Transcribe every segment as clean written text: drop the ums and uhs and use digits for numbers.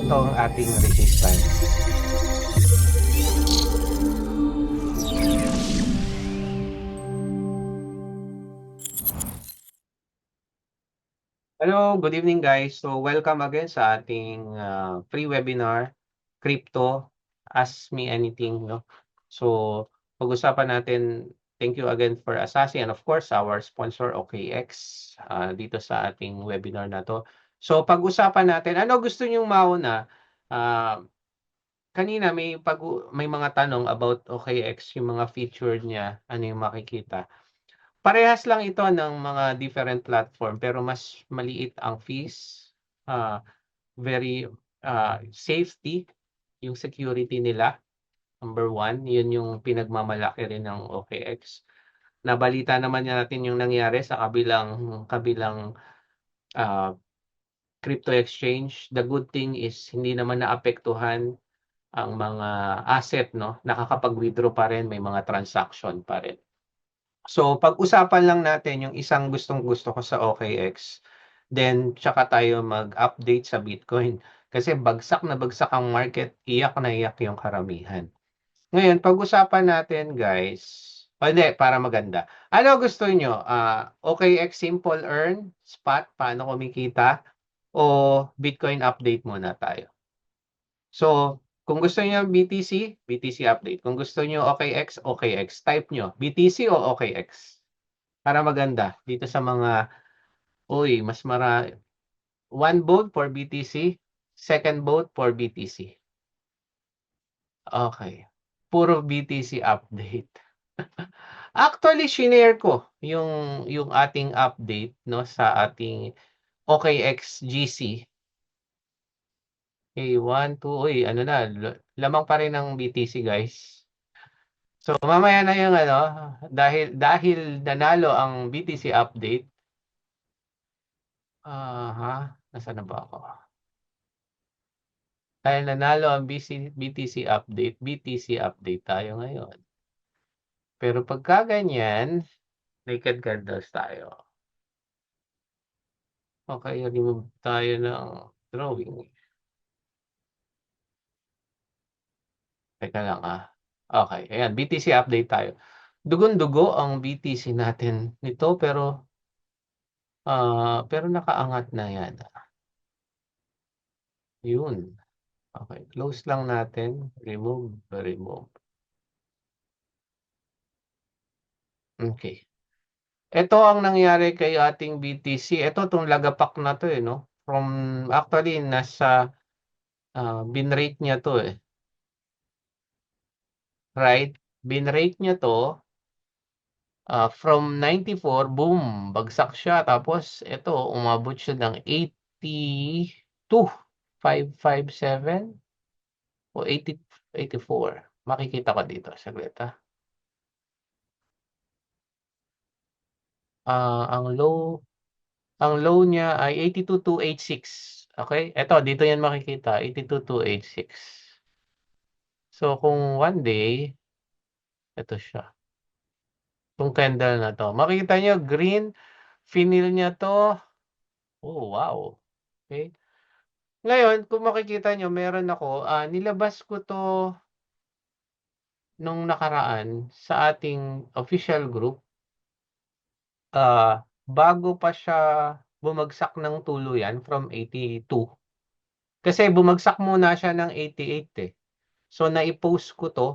ito ang ating resistance. Hello, good evening guys. So welcome again sa ating free webinar, Crypto, Ask Me Anything. No? So pag-usapan natin, thank you again for Assassin and of course our sponsor OKX dito sa ating webinar na to. So pag-usapan natin, ano gusto nyong mauna? Uh, Kanina may mga tanong about OKX, yung mga feature niya, ano yung makikita. Parehas lang ito ng mga different platform pero mas maliit ang fees. Very safety, yung security nila. Number one, yun yung pinagmamalaki rin ng OKX. Nabalita naman natin yung nangyari sa kabilang uh, crypto exchange. The good thing is hindi naman naapektuhan ang mga asset, no? Nakakapag-withdraw pa rin, may mga transaction pa rin. So, pag-usapan lang natin yung isang gustong-gusto ko sa OKX, then tsaka tayo mag-update sa Bitcoin. Kasi bagsak na bagsak ang market, iyak na iyak yung karamihan. Ngayon, pag-usapan natin guys, o hindi, para maganda. Ano gusto nyo? OKX Simple Earn, Spot, paano kumikita? O Bitcoin update muna tayo? So, kung gusto niyo BTC, BTC update. Kung gusto niyo OKX, OKX. Type nyo, BTC o OKX. Para maganda. Dito sa mga, mas one vote for BTC, second vote for BTC. Okay. Puro BTC update. Actually, shinare ko yung ating update no sa ating OKX GC. Okay, 1, 2, ano na, lamang pa rin ng BTC guys. So mamaya na yung dahil nanalo ang BTC update. Nasaan na ba ako? Dahil nanalo ang BTC update tayo ngayon. Pero pagka ganyan, naked candles tayo. Okay, remove tayo ng drawing. Teka lang Okay, ayan, BTC update tayo. Dugon-dugo ang BTC natin nito pero nakaangat na yan. Yun. Okay, close lang natin. Remove. Okay. Ito ang nangyari kay ating BTC. Ito itong lagapak na to no? Actually, nasa bin-rate niya to Right? Bin-rate niya to from 94, boom, bagsak siya. Tapos ito, umabot siya ng 82,557 o 84. Makikita ko dito, saglit ang low niya ay 82,286. Okay? Ito, dito yan makikita, 82,286. So, kung one day, ito siya. Itong candle na to. Makikita nyo, green, finill niya to. Oh, wow. Okay? Ngayon, kung makikita nyo, meron ako, nilabas ko to nung nakaraan sa ating official group. Bago pa siya bumagsak ng tuluyan from 82. Kasi bumagsak muna siya ng 88 So, naipost ko to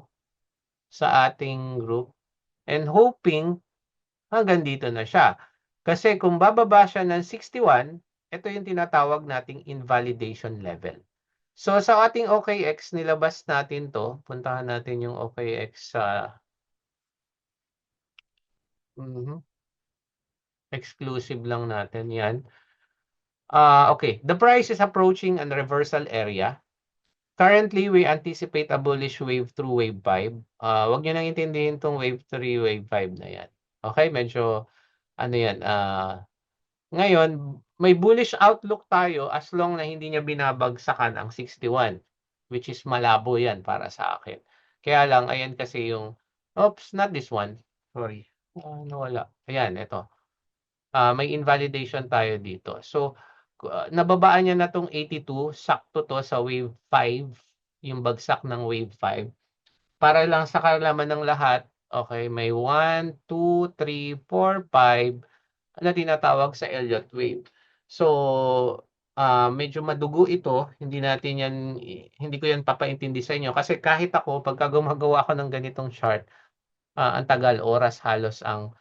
sa ating group and hoping hanggang dito na siya. Kasi kung bababa siya ng 61, ito yung tinatawag nating invalidation level. So, sa ating OKX, nilabas natin to. Puntahan natin yung OKX sa exclusive lang natin yan. Okay, the price is approaching a reversal area. Currently, we anticipate a bullish wave through wave 5. Wag niyo nang intindihin tong wave 3, wave 5 na yan. Okay, medyo yan. Ngayon, may bullish outlook tayo as long na hindi niya binabagsakan ang 61, which is malabo yan para sa akin. Kaya lang, ayan kasi not this one. Sorry. Nawala. Ayan, ito. May invalidation tayo dito. So, nababaan niya na 'tong 82, sakto 'to sa wave 5, yung bagsak ng wave 5. Para lang sa kaalaman ng lahat, okay, may 1, 2, 3, 4, 5 na tinatawag sa Elliott wave. So, medyo madugo ito, hindi ko yan papaintindi sa inyo kasi kahit ako pagka gumagawa ako ng ganitong chart, ang tagal, oras halos ang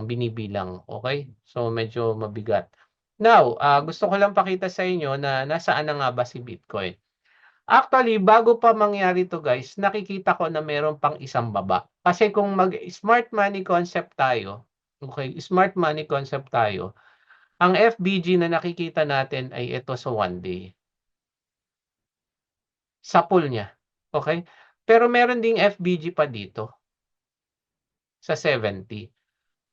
binibilang, okay. So, medyo mabigat. Now, gusto ko lang pakita sa inyo na nasaan na nga ba si Bitcoin. Actually, bago pa mangyari 'to guys, nakikita ko na meron pang isang baba. Kasi kung mag-smart money concept tayo, okay, smart money concept tayo, ang FBG na nakikita natin ay ito sa 1 day, sa pool niya, okay. Pero meron ding FBG pa dito sa 70.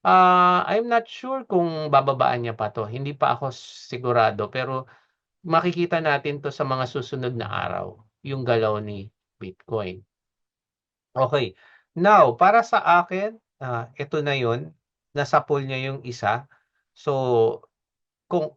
I'm not sure kung bababaan niya pa 'to, hindi pa ako sigurado, pero makikita natin 'to sa mga susunod na araw, yung galaw ni Bitcoin. Okay. Now, para sa akin, ito na 'yun, nasa pool niya yung isa. So, kung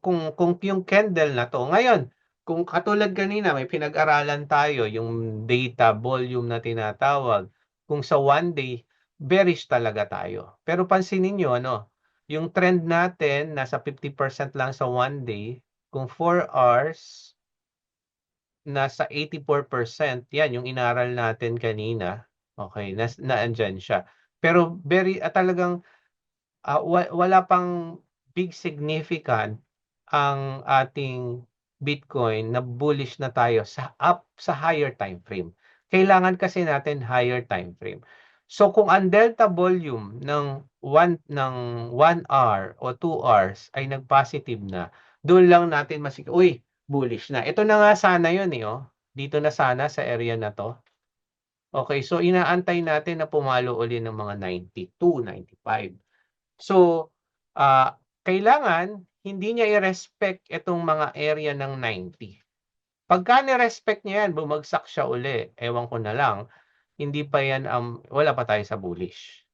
yung candle na 'to ngayon, kung katulad kanina may pinag-aralan tayo yung data volume na tinatawag, kung sa 1 day, bearish talaga tayo. Pero pansinin niyo ano, yung trend natin nasa 50% lang sa 1 day, kung 4 hours nasa 84%, 'yan yung inaral natin kanina, okey, naandiyan siya. Pero talagang, wala pang big significant ang ating Bitcoin na bullish na tayo sa higher time frame. Kailangan kasi natin higher time frame. So kung ang delta volume ng 1 hour o 2 hours ay nag-positive na, dun lang natin uy, bullish na. Ito na nga sana yun, eh, oh. Dito na sana sa area na 'to. Okay, so inaantay natin na pumalo uli ng mga 92, 95. So, kailangan hindi niya i-respect itong mga area ng 90. Pagka ni-respect niya yan, bumagsak siya uli, ewan ko na lang, hindi pa yan, wala pa tayo sa bullish.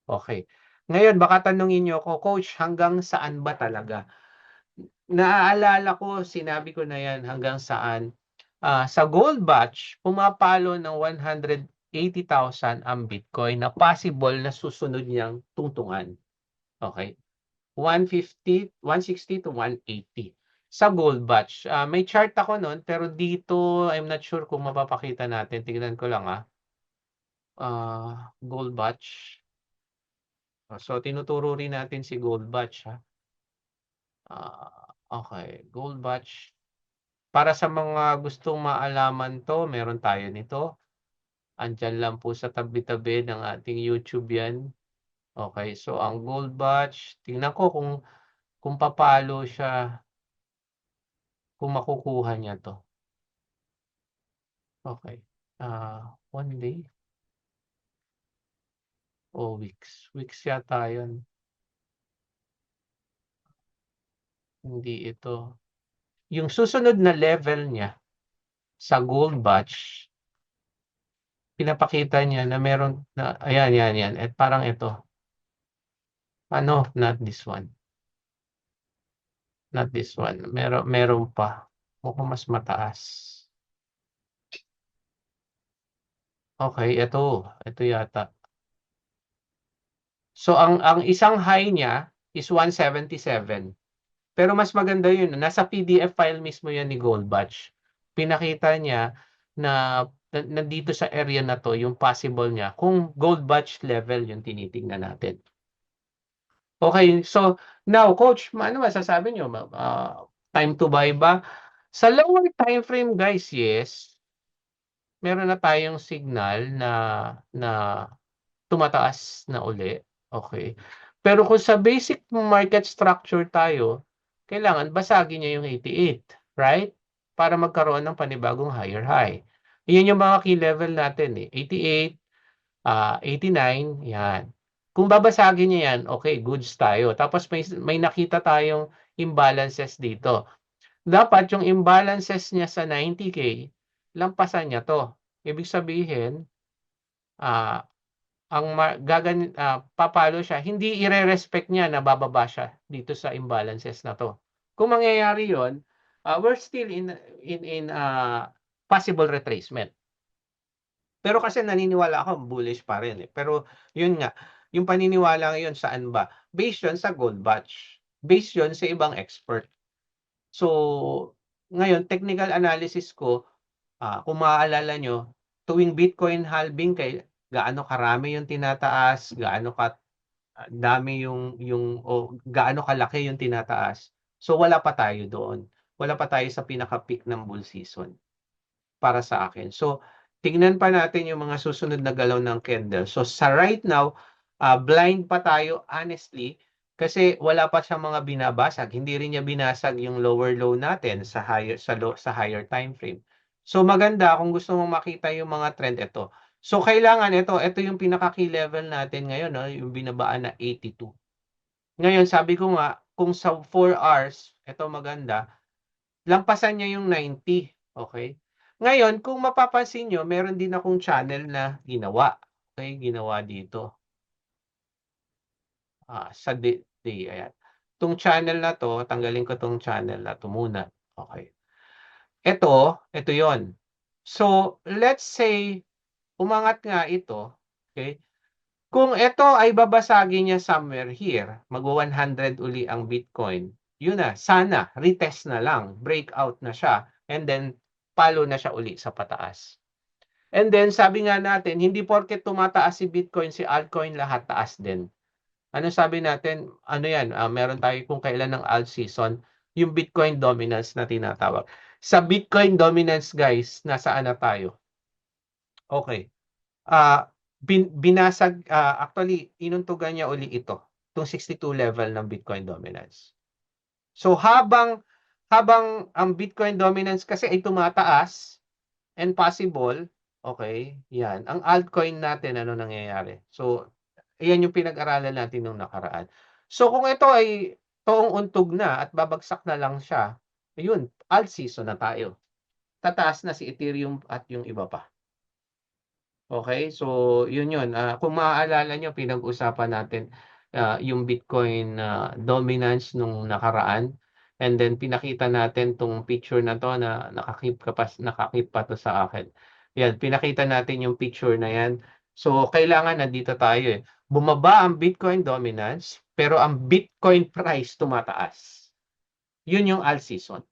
Okay. Ngayon baka tanungin niyo ako, "Coach, hanggang saan ba talaga?" Naaalala ko, sinabi ko na yan hanggang saan, sa gold batch, pumapalo ng 180,000 ang Bitcoin na possible na susunod niyang tungtungan. Okay. 150, 160 to 180 sa gold batch. May chart ako nun, pero dito I'm not sure kung mapapakita natin. Tignan ko lang, gold batch. So tinuturo rin natin si gold batch, ha. Okay, gold batch. Para sa mga gustong maalaman 'to, meron tayo nito. Andiyan lang po sa tabi-tabi ng ating YouTube 'yan. Okay, so ang gold batch, tingnan ko kung papaalo siya, kung makukuha niya 'to. Okay. 1 day o weeks? Weeks yata 'yun, hindi ito. Yung susunod na level niya sa gold batch, pinapakita niya na meron na ayan, 'yan, at parang ito. Ano, not this one, not this one. Meron pa, mukhang mas mataas. Okay, ito yata. So ang isang high niya is 177. Pero mas maganda yun, nasa PDF file mismo yan ni Goldbatch. Pinakita niya na nandito sa area na 'to yung possible niya kung Goldbatch level yung tinitingnan natin. Okay, so now coach, ano masasabi niyo, time to buy ba? Sa lower time frame guys, yes, meron na tayong signal na tumataas na uli, okay. Pero kung sa basic market structure tayo, kailangan basagin niya yung 88, right? Para magkaroon ng panibagong higher high. Iyan yung mga key level natin, eh, 88, 89, yan. Kung babasagin niya yan, okay, goods tayo. Tapos may nakita tayong imbalances dito. Dapat yung imbalances niya sa 90K, lampasan niya 'to. Ibig sabihin, ah papalo siya, hindi ire-respect niya na bababa siya dito sa imbalances na 'to. Kung mangyayari 'yon, we're still in possible retracement. Pero kasi naniniwala ako bullish pa rin, eh. Pero yun nga, yung paniniwala ngayon saan ba? Based yun sa gold batch, based yun sa ibang expert. So, ngayon technical analysis ko, kung maaalala niyo, tuwing Bitcoin halving gaano karami yung tinataas, gaano dami o gaano kalaki yung tinataas. So, wala pa tayo doon. Wala pa tayo sa pinaka-peak ng bull season. Para sa akin. So, tignan pa natin yung mga susunod na galaw ng candle. So, sa right now, blind pa tayo honestly kasi wala pa siyang mga binabasag. Hindi rin niya binasag yung lower low natin sa higher time frame. So, maganda kung gusto mong makita yung mga trend ito. So, kailangan ito yung pinaka key level natin ngayon, no, yung binabaan na 82. Ngayon, sabi ko nga, kung sa 4 hours, ito maganda, lampasan niya yung 90, okay? Ngayon, kung mapapansin niyo, meron din akong channel na ginawa. Okay, ginawa dito. Sa day, ayan. Itong channel na to, tanggalin ko tong channel na to muna. Okay. Ito yon. So, let's say, umangat nga ito, okay? Kung ito ay babasagin niya somewhere here, mag-100 uli ang Bitcoin, yun na, sana, retest na lang, breakout na siya, and then, palo na siya uli sa pataas. And then, sabi nga natin, hindi porket tumataas si Bitcoin, si altcoin lahat taas din. Ano sabi natin? Ano yan? Meron tayo kung kailan ng alt season, yung Bitcoin dominance na tinatawag. Sa Bitcoin dominance, guys, nasaan na tayo? Okay. Binasag, actually, inuntugan niya uli ito, itong 62 level ng Bitcoin dominance. So, habang ang Bitcoin dominance kasi ay tumataas and possible, okay, yan. Ang altcoin natin, ano nangyayari? So, ayan yung pinag-aralan natin nung nakaraan. So, kung ito ay toong untog na at babagsak na lang siya, ayun, alt season na tayo. Tataas na si Ethereum at yung iba pa. Okay, so yun yun. Kung maaalala nyo, pinag-usapan natin yung Bitcoin dominance nung nakaraan. And then pinakita natin tong picture na to na nakakip pa to sa akin. Yan, pinakita natin yung picture na yan. So kailangan nandito tayo eh. Bumaba ang Bitcoin dominance, pero ang Bitcoin price tumataas. Yun yung alt season.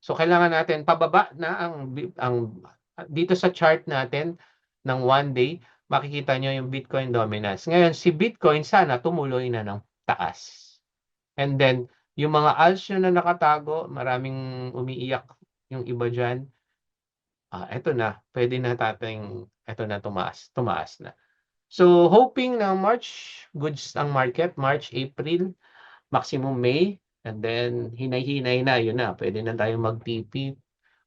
So kailangan natin pababa na ang dito sa chart natin ng 1 day, makikita nyo yung Bitcoin dominance. Ngayon, si Bitcoin sana tumuloy na ng taas. And then, yung mga alts nyo na nakatago, maraming umiiyak yung iba dyan. Eto na, pwede na eto na tumaas na. So, hoping na March, goods ang market, March, April, maximum May, and then hinay-hinay na, yun na, pwede na tayo mag-TP.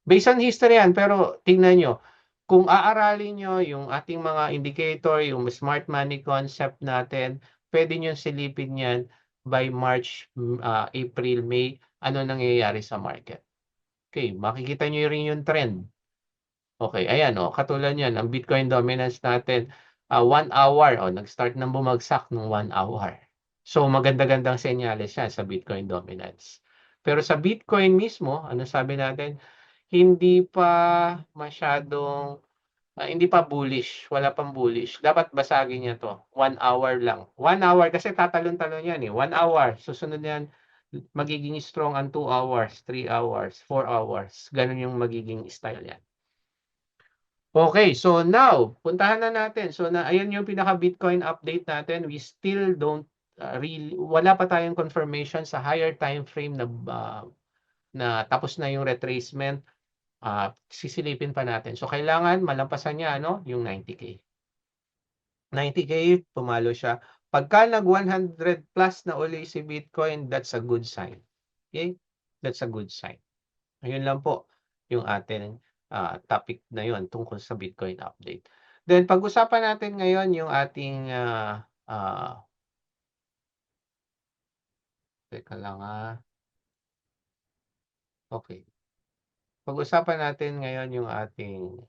Based on history yan, pero tingnan nyo, kung aaralin nyo yung ating mga indicator, yung smart money concept natin, pwede nyo silipin yan by March, April, May, ano nangyayari sa market. Okay, makikita nyo rin yung trend. Okay, ayan katulad yan, ang Bitcoin dominance natin, 1 hour, nag-start ng bumagsak ng 1 hour. So maganda-gandang senyales yan sa Bitcoin dominance. Pero sa Bitcoin mismo, ano sabi natin, hindi pa masyadong, hindi pa bullish, wala pang bullish. Dapat basagin niya to, 1 hour lang. 1 hour kasi tatalon-talon yan eh, 1 hour. Susunod yan, magiging strong ang 2 hours, 3 hours, 4 hours. Ganun yung magiging style yan. Okay, so now, puntahan na natin. So ayan yung pinaka-Bitcoin update natin. We still don't wala pa tayong confirmation sa higher time frame na tapos na yung retracement. Sisilipin pa natin. So kailangan malampasan niya yung 90K. 90K, pumalo siya. Pagka nag 100 plus na uli si Bitcoin, that's a good sign. Okay? That's a good sign. Ayun lang po yung ating topic na yun tungkol sa Bitcoin update. Then pag-usapan natin ngayon yung ating teka lang okay. Pag-usapan natin ngayon yung ating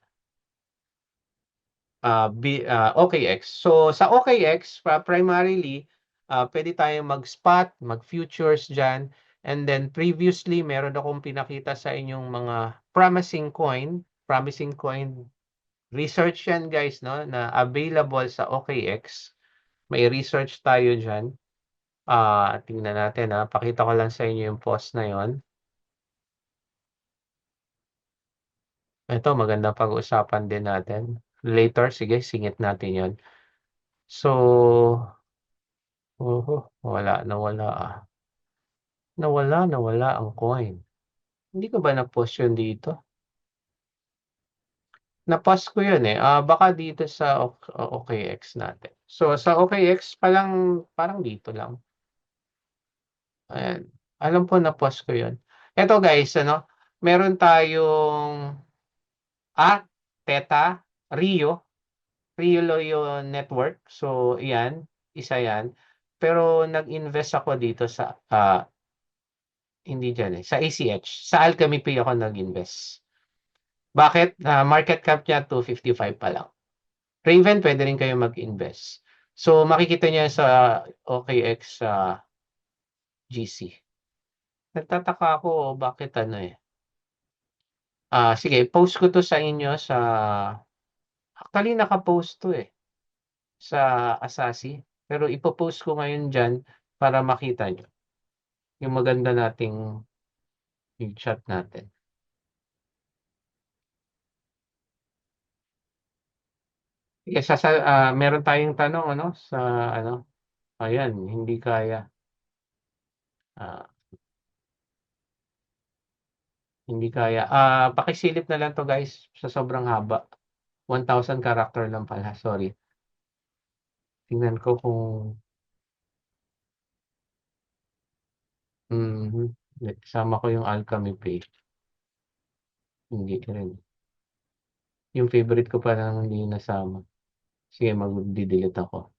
OKX. So sa OKX, primarily, pwede tayong mag-spot, mag-futures dyan, And then previously, meron akong pinakita sa inyong mga promising coin. Promising coin research yan guys, no? Na available sa OKX. May research tayo dyan. Tingnan natin ha. Pakita ko lang sa inyo yung post na yon. Ito, magandang pag-usapan din natin. Later, sige, singit natin yon. So, nawala ah. Nawala ang coin. Hindi ko ba na-post yun dito? Na-post ko yun eh. Baka dito sa OKX natin. So, sa OKX parang dito lang. Ayan. Alam po na-post ko yun. Ito guys, meron tayong Theta, Rio Loyo Network. So, yan, isa yan. Pero nag-invest ako dito sa, hindi dyan eh, sa ACH. Sa Alchemy Pay ako nag-invest. Bakit? Market cap niya 255 pa lang. Raven, pwede rin kayo mag-invest. So, makikita niya sa OKX GC. Nagtataka ako bakit eh. Sige, post ko to sa inyo sa, actually naka-post to eh, sa Asasi. Pero ipopost ko ngayon dyan para makita nyo yung maganda nating yung chat natin. Sige, meron tayong tanong sa ayan, hindi kaya. Ah, hindi kaya. Pakisilip na lang to guys sa sobrang haba. 1,000 character lang pala, sorry. Tingnan ko kung mhm. Sama ko yung Alchemy Pay. Hindi rin. Yung favorite ko pa lang hindi nasama. Sige, mag-delete ako.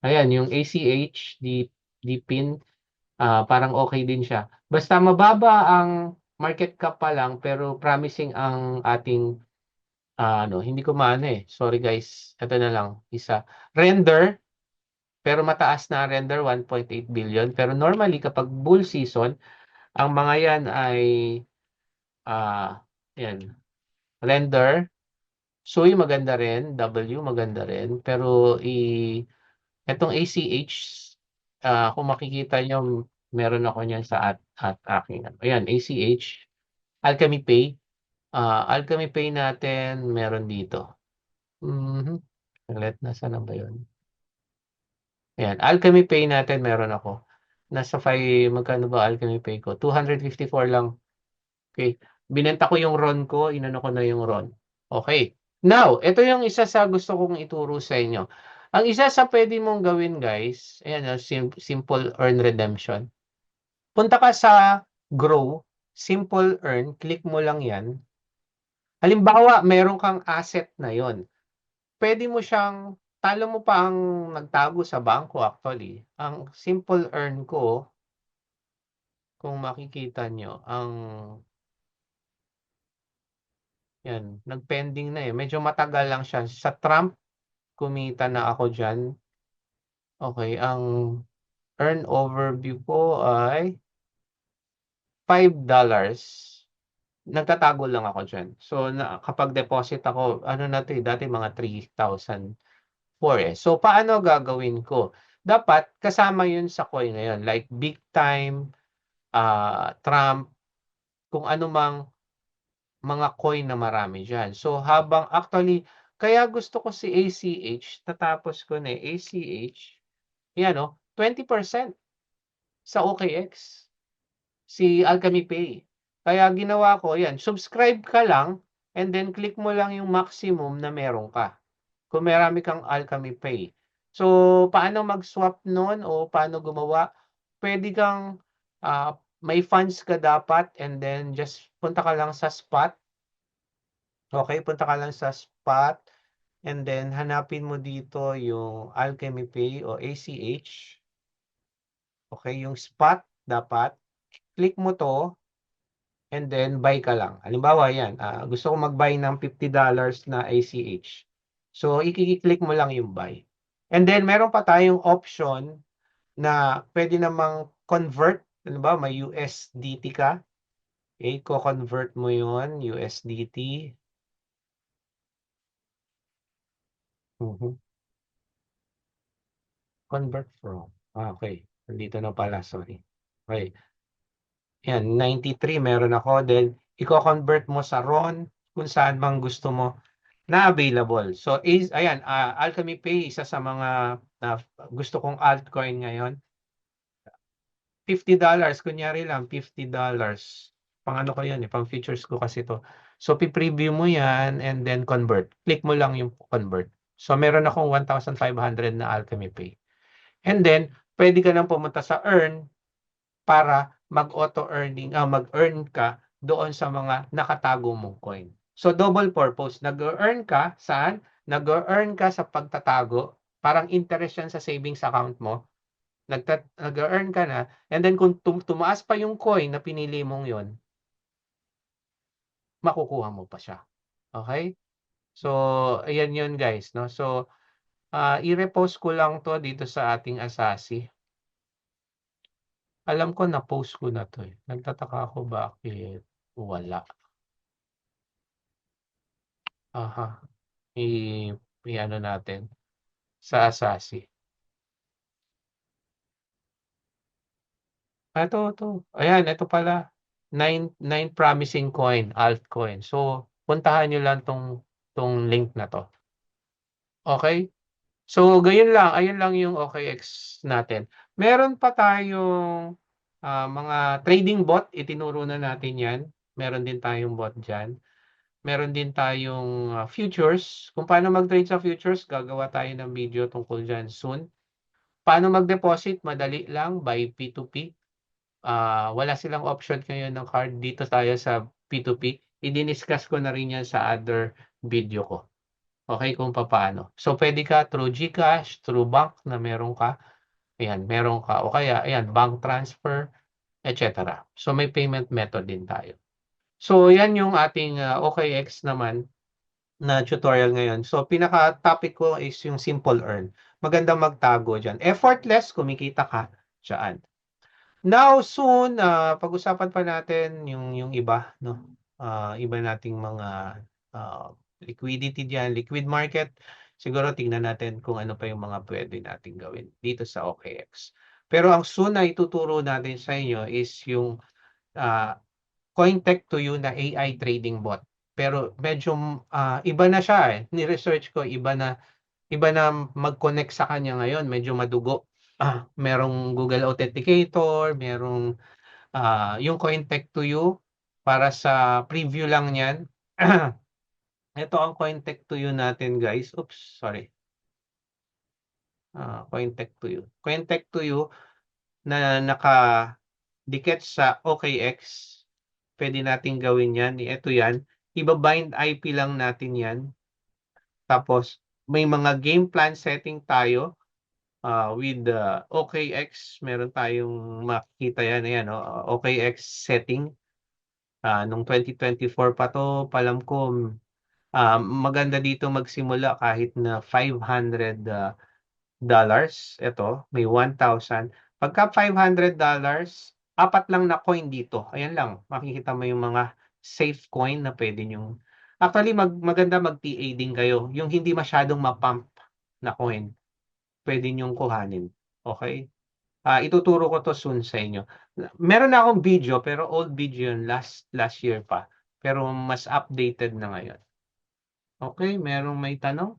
Ayan, yung ACH, di pin, parang okay din siya. Basta mababa ang market cap pa lang, pero promising ang ating, hindi ko maano eh. Sorry guys, ito na lang, isa. Render, pero mataas na render, 1.8 billion. Pero normally, kapag bull season, ang mga yan ay, yan, render, Sui maganda rin, W maganda rin, pero itong ACH, kung makikita nyo, meron ako niyan sa at aking. Ayan, ACH, Alchemy Pay. Alchemy Pay natin, meron dito. Nasaan na ba yun? Ayan, Alchemy Pay natin, meron ako. Nasa 5, magkano ba Alchemy Pay ko? 254 lang. Okay. Binenta ko yung RON ko, inano ko na yung RON. Okay. Now, ito yung isa sa gusto kong ituro sa inyo. Ang isa sa pwede mong gawin, guys, ayan, simple earn redemption. Punta ka sa Grow, simple earn, click mo lang yan. Halimbawa, meron kang asset na yon. Pwede mo siyang, talo mo pa ang nagtago sa bangko actually. Ang simple earn ko, kung makikita nyo, yan, nag-pending na eh. Medyo matagal lang siya. Sa Trump, kumita na ako dyan. Okay, ang earn overview ko ay $5. Nagtatago lang ako dyan. So, kapag deposit ako, na to eh, dati mga 3,004 eh. So, paano gagawin ko? Dapat, kasama yun sa coin ngayon. Like, big time, Trump, kung ano mang mga coin na marami dyan. So, kaya gusto ko si ACH, tatapos ko na ACH, yan 20% sa OKX, si Alchemy Pay. Kaya ginawa ko, yan, subscribe ka lang, and then click mo lang yung maximum na meron ka. Kung marami kang Alchemy Pay. So, paano mag-swap nun o paano gumawa? Pwede kang, may funds ka dapat, and then just punta ka lang sa spot. Okay, punta ka lang sa spot and then hanapin mo dito yung Alchemy Pay o ACH. Okay, yung spot dapat. Click mo to and then buy ka lang. Halimbawa yan, gusto ko mag-buy ng $50 na ACH. So, i-click mo lang yung buy. And then, meron pa tayong option na pwede namang convert Ano ba, may USDT ka? Okay, ko-convert mo yun, USDT. Mhm. Convert from. Okay. Nandito na pala, sorry. Okay. Yan, 93 meron ako. Then, i-convert mo sa RON kung saan bang gusto mo na available. So, ayan, Alchemy Pay, isa sa mga gusto kong altcoin ngayon. $50, kunyari lang, $50. Pang ano ko yan, pang features ko kasi to. So, pi-preview mo yan and then convert. Click mo lang yung convert. So, meron akong 1,500 na Alchemy Pay. And then, pwede ka nang pumunta sa earn para mag-earn ka doon sa mga nakatago mong coin. So, double purpose. Nag-earn ka, saan? Nag-earn ka sa pagtatago. Parang interest yan sa savings account mo. Nag-earn ka na. And then, kung tumaas pa yung coin na pinili mong yon, makukuha mo pa siya. Okay? So, ayan yun guys. No? So, i-repost ko lang to dito sa ating Asasi. Alam ko na-post ko na 'to, eh. Nagtataka ako bakit wala. Aha, i i-ano natin sa Asasi. Ito. Ayan, ito pala. Nine promising coin, altcoin. So, puntahan niyo lang 'tong link na 'to. Okay. So, gayon lang. Ayun lang yung OKX natin. Meron pa tayong mga trading bot. Itinuro na natin 'yan. Meron din tayong bot diyan. Meron din tayong futures. Kung paano mag-trade sa futures, gagawa tayo ng video tungkol dyan soon. Paano mag-deposit? Madali lang by P2P. Wala silang option ngayon ng card. Dito tayo sa P2P. I-discuss ko na rin yan sa other video ko. Okay, kung paano. So, pwede ka through GCash, through bank na meron ka. Ayan, meron ka. O kaya, ayan, bank transfer, etc. So, may payment method din tayo. So, yan yung ating OKX naman na tutorial ngayon. So, pinaka-topic ko is yung simple earn. Magandang magtago dyan. Effortless, kumikita ka dyan. Now, soon, pag-usapan pa natin yung iba, no? Iba nating mga liquidity dyan, liquid market. Siguro tingnan natin kung ano pa yung mga pwede nating gawin dito sa OKX. Pero ang soon na ituturo natin sa inyo is yung uh, Cointech to you na AI trading bot. Pero medyo iba na siya eh. Ni-research ko, iba na mag-connect sa kanya ngayon, medyo madugo. Merong Google Authenticator, merong yung Cointech to you para sa preview lang niyan. Ito ang Cointech to you natin, guys. Oops, sorry. Cointech to you. Cointech to you na nakadikit sa OKX. Pwede natin gawin yan. Ito yan. Iba-bind IP lang natin yan. Tapos, may mga game plan setting tayo with the OKX. Meron tayong makikita yan. Ayan, OKX setting. Nung 2024 pa to, palam ko, maganda dito magsimula kahit na $500. Ito, may 1,000. Pagka $500, apat lang na coin dito. Ayan lang, makikita mo yung mga safe coin na pwede nyo. Actually, maganda mag-TA din kayo. Yung hindi masyadong mapump na coin, pwede nyong kuhanin. Okay? Ituturo ko to soon sa inyo. Meron na akong video, pero old video yun, last year pa. Pero mas updated na ngayon. Okay, merong may tanong?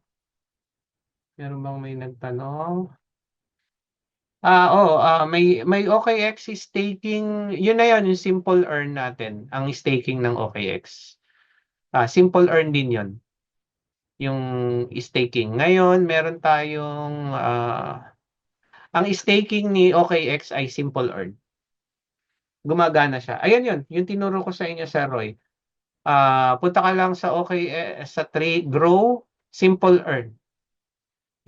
Meron bang may nagtanong? May OKX staking, yun na yun, yung simple earn natin, ang staking ng OKX. Simple earn din yun, yung staking. Ngayon, meron tayong, ang staking ni OKX ay simple earn. Gumagana siya. Ayan yun, yung tinuro ko sa inyo, Sir Roy. Punta ka lang sa sa Trade Grow, Simple Earn.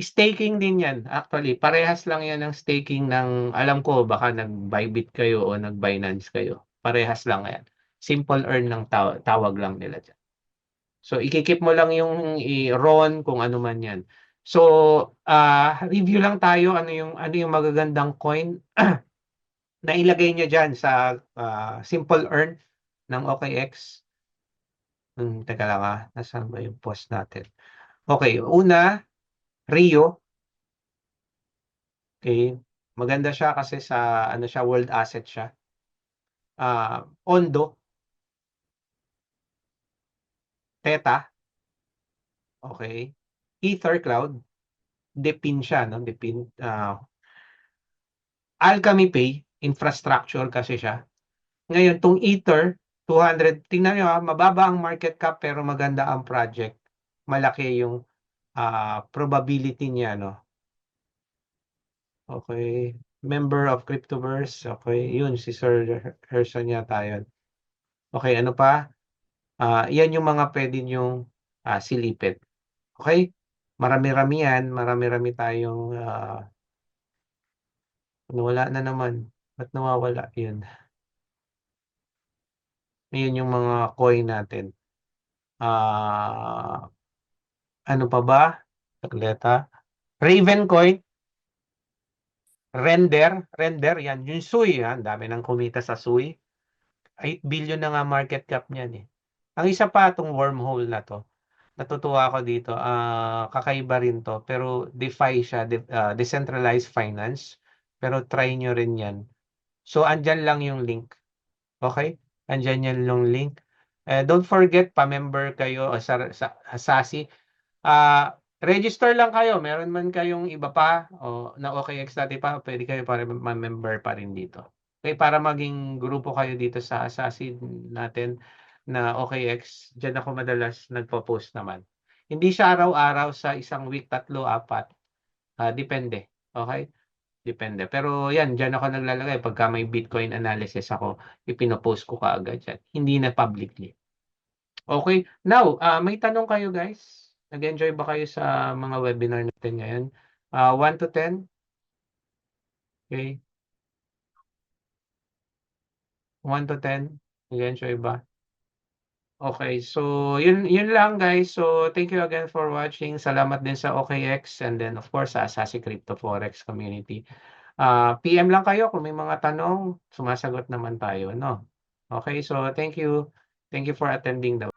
Staking din yan. Actually, parehas lang yan ng staking ng, alam ko, baka nag-Bybit kayo o nag-Binance kayo. Parehas lang yan. Simple earn ng tawag lang nila dyan. So, ikikip mo lang yung RON kung ano man yan. So, review lang tayo ano yung magagandang coin nailagay niyo dyan sa simple earn ng OKX. Teka lang nasaan ba yung post natin? Okay, una, Rio. Okay, maganda siya kasi sa ano siya, world asset siya. Ondo, Teta, okay. Ether Cloud, Depin siya, no? Depin. Alchemy Pay, infrastructure kasi siya. Ngayon, tong Ether, 200, tingnan nyo mababa ang market cap pero maganda ang project. Malaki yung probability niya, no? Okay. Member of Cryptoverse. Okay, yun, si Sir Herson yata yun. Okay, ano pa? Yan yung mga pwede nyong silipin. Okay? Marami-rami yan. Marami-rami tayong wala na naman. Ba't nawawala? Yun. Yun yung mga coin natin. Ano pa ba? Tagleta. Raven coin. Render. Yan. Yung Sui. Yan. Dami nang kumita sa Sui. 8 billion na nga market cap niyan eh. Ang isa pa itong wormhole na to. Natutuwa ako dito. Kakaiba rin to. Pero DeFi siya. Decentralized finance. Pero try nyo rin yan. So, andyan lang yung link. Okay? Andyan yan yung link. Don't forget, pa-member kayo sa Sasi. Register lang kayo. Meron man kayong iba pa na OKX dati pa, pwede kayo para ma-member pa rin dito. Okay, para maging grupo kayo dito sa Sasi natin na OKX. Diyan ako madalas nagpo-post naman. Hindi siya araw-araw sa isang week, 3, 4. Depende. Okay? Depende. Pero yan, dyan ako naglalagay. Pagka may Bitcoin analysis ako, ipinopost ko kaagad yan. Hindi na publicly. Okay. Now, may tanong kayo guys. Nag-enjoy ba kayo sa mga webinar natin ngayon? 1 to 10? Okay. 1 to 10? Nag-enjoy ba? Okay. So, yun lang guys. So, thank you again for watching. Salamat din sa OKX and then of course sa Asasi Crypto Forex community. PM lang kayo kung may mga tanong, sumasagot naman tayo, no? Okay, so thank you. Thank you for attending the